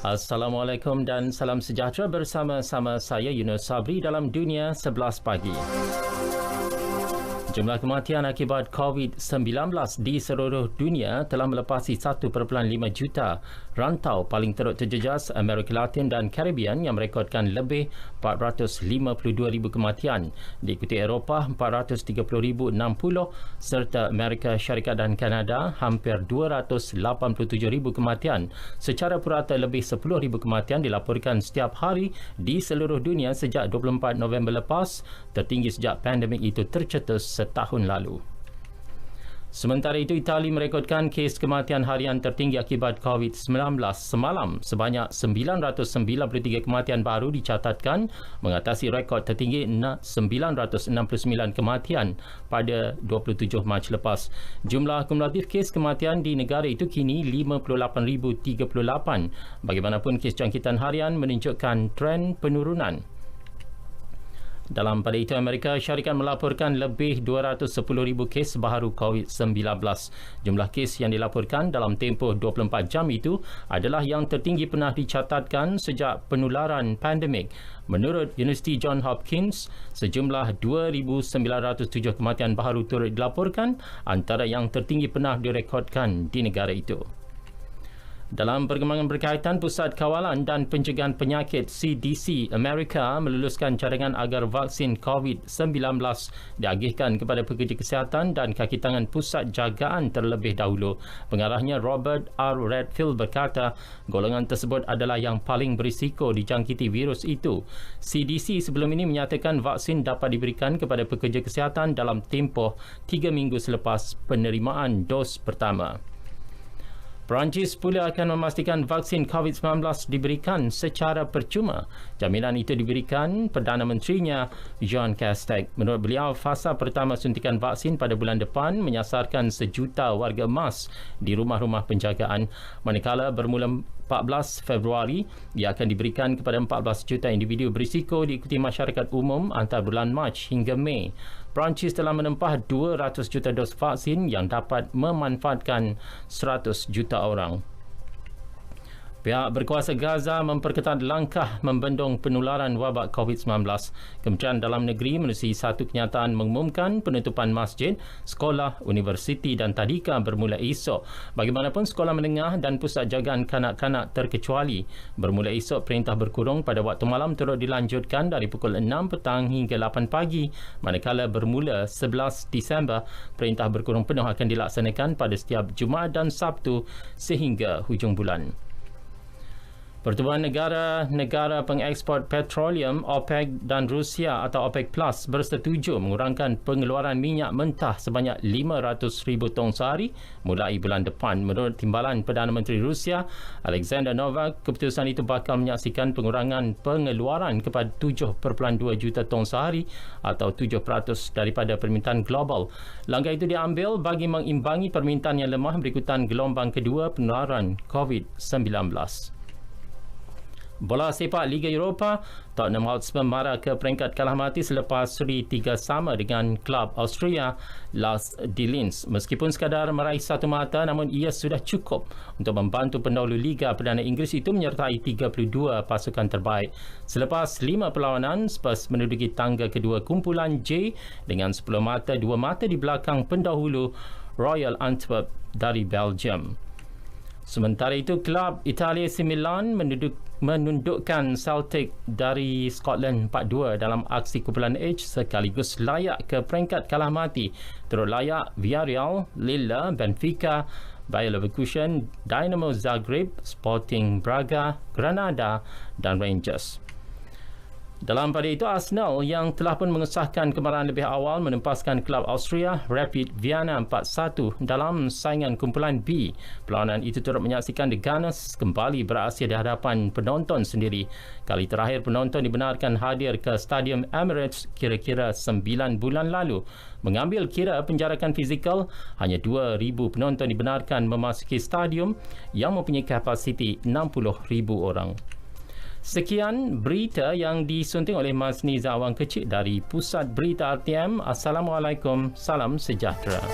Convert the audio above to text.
Assalamualaikum dan salam sejahtera bersama-sama saya Yunus Sabri dalam Dunia 11 Pagi. Jumlah kematian akibat COVID-19 di seluruh dunia telah melepasi 1.5 juta. Rantau paling teruk terjejas Amerika Latin dan Caribbean yang merekodkan lebih 452,000 kematian. Diikuti Eropah 430,060 serta Amerika Syarikat dan Kanada hampir 287,000 kematian. Secara purata lebih 10,000 kematian dilaporkan setiap hari di seluruh dunia sejak 24 November lepas, tertinggi sejak pandemik itu tercetus setahun lalu. Sementara itu, Itali merekodkan kes kematian harian tertinggi akibat COVID-19 semalam. Sebanyak 993 kematian baru dicatatkan, mengatasi rekod tertinggi 969 kematian pada 27 Mac lepas. Jumlah kumulatif kes kematian di negara itu kini 58,038. Bagaimanapun, kes jangkitan harian menunjukkan tren penurunan. Dalam pada itu, Amerika Syarikat melaporkan lebih 210,000 kes baharu COVID-19. Jumlah kes yang dilaporkan dalam tempoh 24 jam itu adalah yang tertinggi pernah dicatatkan sejak penularan pandemik. Menurut Universiti Johns Hopkins, sejumlah 2,907 kematian baharu turut dilaporkan, antara yang tertinggi pernah direkodkan di negara itu. Dalam perkembangan berkaitan, Pusat Kawalan dan Pencegahan Penyakit CDC Amerika meluluskan cadangan agar vaksin COVID-19 diagihkan kepada pekerja kesihatan dan kaki tangan pusat jagaan terlebih dahulu. Pengarahnya Robert R. Redfield berkata, golongan tersebut adalah yang paling berisiko dijangkiti virus itu. CDC sebelum ini menyatakan vaksin dapat diberikan kepada pekerja kesihatan dalam tempoh 3 minggu selepas penerimaan dos pertama. Perancis pula akan memastikan vaksin COVID-19 diberikan secara percuma. Jaminan itu diberikan Perdana Menterinya Jean Castex. Menurut beliau, fasa pertama suntikan vaksin pada bulan depan menyasarkan 1 juta warga emas di rumah-rumah penjagaan. Manakala bermula 14 Februari, ia akan diberikan kepada 14 juta individu berisiko diikuti masyarakat umum antara bulan Mac hingga Mei. Perancis telah menempah 200 juta dos vaksin yang dapat memanfaatkan 100 juta orang. Pihak berkuasa Gaza memperketat langkah membendung penularan wabak COVID-19. Kementerian Dalam Negeri menerusi satu kenyataan mengumumkan penutupan masjid, sekolah, universiti dan tadika bermula esok. Bagaimanapun, sekolah menengah dan pusat jagaan kanak-kanak terkecuali. Bermula esok, perintah berkurung pada waktu malam turut dilanjutkan dari pukul 6 petang hingga 8 pagi. Manakala bermula 11 Disember, perintah berkurung penuh akan dilaksanakan pada setiap Jumaat dan Sabtu sehingga hujung bulan. Pertubuhan negara-negara pengeksport petroleum OPEC dan Rusia atau OPEC Plus bersetuju mengurangkan pengeluaran minyak mentah sebanyak 500,000 tong sehari mulai bulan depan. Menurut timbalan Perdana Menteri Rusia Alexander Novak, keputusan itu bakal menyaksikan pengurangan pengeluaran kepada 7.2 juta tong sehari atau 7% daripada permintaan global. Langkah itu diambil bagi mengimbangi permintaan yang lemah berikutan gelombang kedua penularan COVID-19. Bola sepak Liga Eropah, Tottenham Hotspur marah ke peringkat kalah mati selepas seri 3 sama dengan klub Austria Las de Linz. Meskipun sekadar meraih satu mata, namun ia sudah cukup untuk membantu pendahulu Liga Perdana Inggeris itu menyertai 32 pasukan terbaik. Selepas 5 perlawanan, Spurs menduduki tangga kedua kumpulan J dengan 10 mata, 2 mata di belakang pendahulu Royal Antwerp dari Belgium. Sementara itu, klub Italia AC Milan menundukkan Celtic dari Scotland 4-2 dalam aksi kumpulan H sekaligus layak ke peringkat kalah mati. Turut layak Villarreal, Lille, Benfica, Bayer Leverkusen, Dynamo Zagreb, Sporting Braga, Granada dan Rangers. Dalam pada itu, Arsenal yang telah pun mengesahkan kemarahan lebih awal menempaskan klub Austria Rapid Vienna 4-1 dalam saingan kumpulan B. Perlawanan itu turut menyaksikan The Gunners kembali beraksi di hadapan penonton sendiri. Kali terakhir penonton dibenarkan hadir ke Stadium Emirates kira-kira 9 bulan lalu. Mengambil kira penjarakan fizikal, hanya 2,000 penonton dibenarkan memasuki stadium yang mempunyai kapasiti 60,000 orang. Sekian berita yang disunting oleh Mas Niza Awang Kecil dari Pusat Berita RTM. Assalamualaikum, salam sejahtera.